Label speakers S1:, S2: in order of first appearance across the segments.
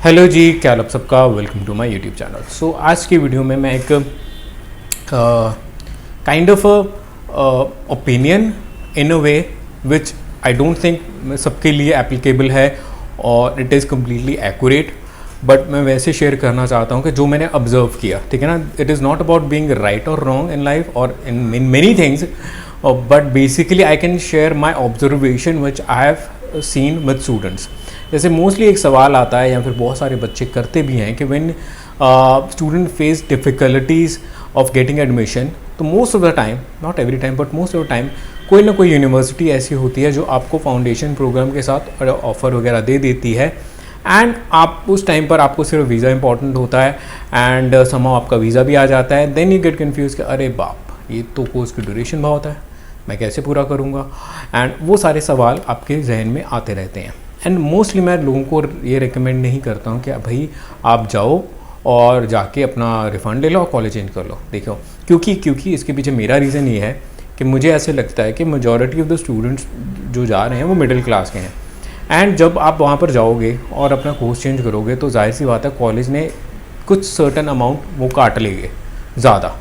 S1: Hello जी, क्या हाल आप सबका। Welcome to my YouTube channel. So आज की वीडियो में मैं एक kind of opinion in a way which I don't think सबके लिए एप्लीकेबल है और it is completely accurate, but मैं वैसे शेयर करना चाहता हूँ कि जो मैंने ऑब्जर्व किया, ठीक है ना। It is not about being right और रॉन्ग इन लाइफ और in many things, but basically I can share my observation which I have seen with students. जैसे मोस्टली एक सवाल आता है या फिर बहुत सारे बच्चे करते भी हैं कि when student face difficulties of getting admission, तो most of the time, not every time but most of the time, कोई ना कोई यूनिवर्सिटी ऐसी होती है जो आपको फाउंडेशन प्रोग्राम के साथ ऑफ़र वगैरह दे देती है। एंड आप उस टाइम पर आपको सिर्फ वीज़ा इंपॉर्टेंट होता है एंड समहाउ आपका वीज़ा भी आ जाता है। देन यू गेट कन्फ्यूज़ कि अरे बाप, ये तो कोर्स की ड्यूरेशन बहुत है, मैं कैसे पूरा करूँगा। एंड वो सारे सवाल आपके जहन में आते रहते हैं। एंड मोस्टली मैं लोगों को ये रिकमेंड नहीं करता हूँ कि भाई आप जाओ और जाके अपना रिफ़ंड ले लो और कॉलेज चेंज कर लो। देखो, क्योंकि इसके पीछे मेरा रीज़न ये है कि मुझे ऐसे लगता है कि मेजॉरिटी ऑफ द स्टूडेंट्स जो जा रहे हैं वो मिडिल क्लास के हैं। एंड जब आप वहाँ पर जाओगे और अपना कोर्स चेंज करोगे तो जाहिर सी बात है कॉलेज ने कुछ सर्टन अमाउंट वो काट लेंगे ज़्यादा,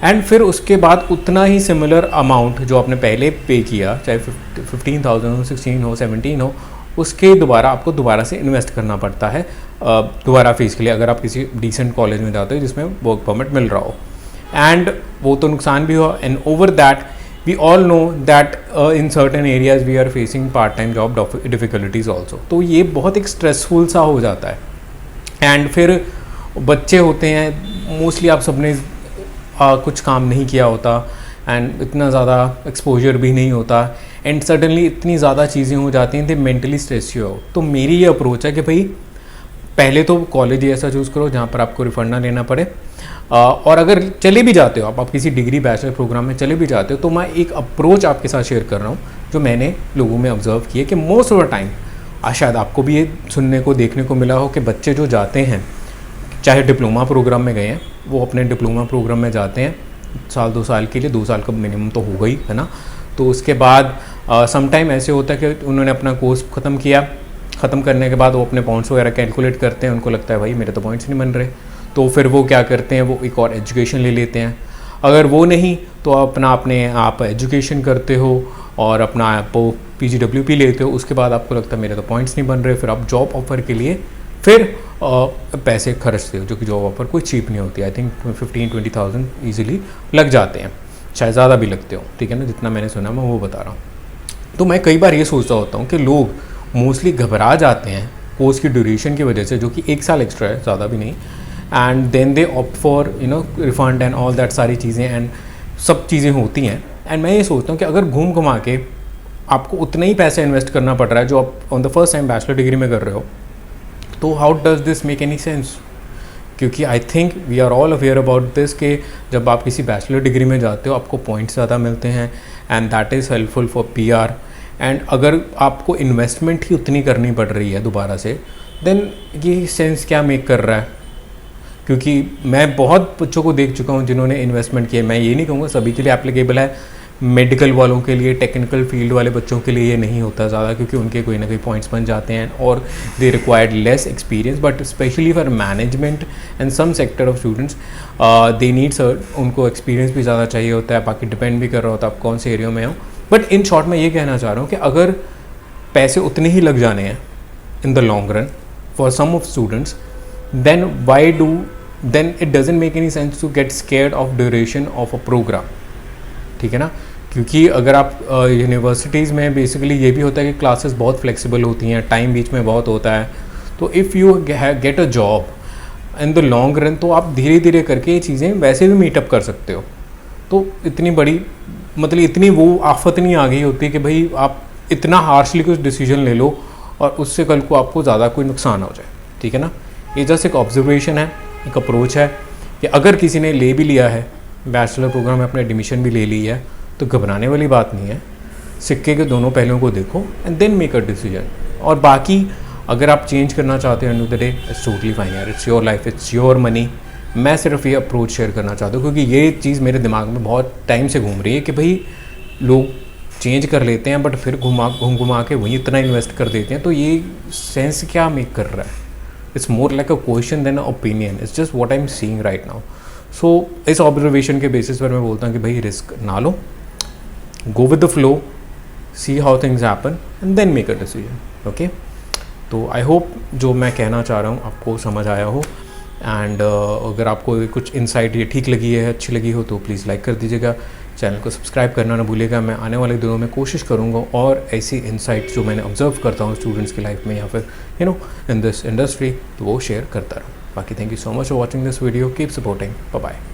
S1: एंड फिर उसके बाद उतना ही सिमिलर अमाउंट जो आपने पहले पे किया, चाहे 15,000 हो, 16 हो, 17 हो, उसके दोबारा आपको दोबारा से इन्वेस्ट करना पड़ता है दोबारा फीस के लिए, अगर आप किसी डिसेंट कॉलेज में जाते हो जिसमें वर्क परमिट मिल रहा हो। एंड वो तो नुकसान भी हो। And over that we all know that in certain areas we are facing part time job difficulties also. तो ये बहुत एक स्ट्रेसफुल सा हो जाता है। एंड फिर बच्चे होते हैं, मोस्टली आप सबने कुछ काम नहीं किया होता एंड इतना ज़्यादा एक्सपोजर भी नहीं होता, एंड सडनली इतनी ज़्यादा चीज़ें हो जाती हैं, तो मेंटली स्ट्रेस हो। तो मेरी ये अप्रोच है कि भाई पहले तो कॉलेज ही ऐसा चूज़ करो जहाँ पर आपको रिफंड ना लेना पड़े, और अगर चले भी जाते हो आप किसी डिग्री बैचलर प्रोग्राम में चले भी जाते हो, तो मैं एक अप्रोच आपके साथ शेयर कर रहा हूँ जो मैंने लोगों में ऑब्जर्व किया कि मोस्ट ऑफ द टाइम, शायद आपको भी ये सुनने को देखने को मिला हो कि बच्चे जो जाते हैं, चाहे डिप्लोमा प्रोग्राम में गए हैं, वो अपने डिप्लोमा प्रोग्राम में जाते हैं साल 2 साल के लिए, 2 साल का मिनिमम तो होगा ही, है ना। तो उसके बाद समटाइम ऐसे होता है कि उन्होंने अपना कोर्स ख़त्म किया, ख़त्म करने के बाद वो अपने पॉइंट्स वगैरह कैलकुलेट करते हैं, उनको लगता है भाई मेरे तो पॉइंट्स नहीं बन रहे, तो फिर वो क्या करते हैं, वो एक और एजुकेशन ले लेते हैं। अगर वो नहीं तो अपने आप एजुकेशन करते हो और अपना आप PGWP लेते हो। उसके बाद आपको लगता है मेरे तो पॉइंट्स नहीं बन रहे, फिर आप जॉब ऑफ़र के लिए फिर पैसे खर्चते हो, जो कि जॉब ऑफ़र कोई चीप नहीं होती। आई थिंक 15-20,000 ईजिली लग जाते हैं, शायद ज़्यादा भी लगते हो, ठीक है ना। जितना मैंने सुना मैं वो बता रहा हूँ। तो मैं कई बार ये सोचता होता हूँ कि लोग मोस्टली घबरा जाते हैं कोर्स की ड्यूरेशन की वजह से, जो कि 1 साल एक्स्ट्रा है, ज़्यादा भी नहीं। And then they opt for refund and all that, सारी चीज़ें एंड सब चीज़ें होती हैं। एंड मैं ये सोचता हूँ कि अगर घूम घुमा के आपको उतना ही पैसा इन्वेस्ट करना पड़ रहा है जो आप on the first time bachelor degree में कर रहे हो, तो how does this make any sense. क्योंकि I think we are all aware about this कि जब आप किसी बैचलर डिग्री में जाते हो आपको पॉइंट्स ज़्यादा मिलते हैं and that is helpful for PR। And अगर आपको इन्वेस्टमेंट ही उतनी करनी पड़ रही है दोबारा से, देन ये सेंस क्या मेक कर रहा है। क्योंकि मैं बहुत बच्चों को देख चुका हूँ जिन्होंने इन्वेस्टमेंट किया। मैं ये नहीं कहूँगा सभी के लिए एप्लीकेबल है, मेडिकल वालों के लिए, टेक्निकल फील्ड वाले बच्चों के लिए ये नहीं होता ज़्यादा, क्योंकि उनके कोई ना कोई पॉइंट्स बन जाते हैं और they required less experience. But specially for management and some sector of students they needs, उनको एक्सपीरियंस भी ज़्यादा चाहिए होता है, बाकी डिपेंड भी कर रहा होता है आप कौन से एरिया में हो। बट इन शॉर्ट मैं ये कहना चाह रहा हूँ कि अगर पैसे उतने ही लग जाने हैं in the long run for some of students, then it doesn't make any sense to get scared of duration of a program, ठीक है ना। क्योंकि अगर आप यूनिवर्सिटीज़ में बेसिकली ये भी होता है कि क्लासेस बहुत फ्लेक्सिबल होती हैं, टाइम बीच में बहुत होता है। तो if you get a job in the long run, तो आप धीरे धीरे करके ये चीज़ें वैसे भी मीटअप कर सकते हो। तो इतनी बड़ी मतलब इतनी वो आफत नहीं आ गई होती कि भाई आप इतना हार्शली कुछ डिसीजन ले लो और उससे कल को आपको ज़्यादा कोई नुकसान हो जाए, ठीक है ना। ये जस्ट एक ऑब्जर्वेशन है, एक अप्रोच है कि अगर किसी ने ले भी लिया है बैचलर प्रोग्राम में, अपने एडमिशन भी ले ली है, तो घबराने वाली बात नहीं है। सिक्के के दोनों पहलुओं को देखो and then make a decision. और बाकी अगर आप चेंज करना चाहते हो end of the day, it's totally fine यार, it's your life, it's your money. मैं सिर्फ ये अप्रोच शेयर करना चाहता हूँ क्योंकि ये चीज़ मेरे दिमाग में बहुत टाइम से घूम रही है कि भाई लोग चेंज कर लेते हैं बट फिर घुमा के वहीं इतना इन्वेस्ट कर देते हैं, तो ये सेंस क्या मेक कर रहा है। It's more like a question then a opinion, it's just what I am seeing right now. So इस ऑब्जर्वेशन के बेसिस पर मैं बोलता हूँ कि भाई रिस्क ना लो, go with the flow, see how things happen and then make a decision. Okay, तो आई होप जो मैं कहना चाह रहा हूँ आपको समझ आया हो। एंड अगर आपको कुछ इनसाइट ये ठीक लगी है, अच्छी लगी हो, तो प्लीज़ लाइक कर दीजिएगा, चैनल को सब्सक्राइब करना ना भूलिएगा। मैं आने वाले दिनों में कोशिश करूँगा और ऐसी इनसाइट जो मैंने ऑब्जर्व करता हूँ स्टूडेंट्स की लाइफ में या फिर इन दिस इंडस्ट्री, तो वो शेयर करता रहूँ। बाकी thank you so much for watching this video, keep supporting, bye bye.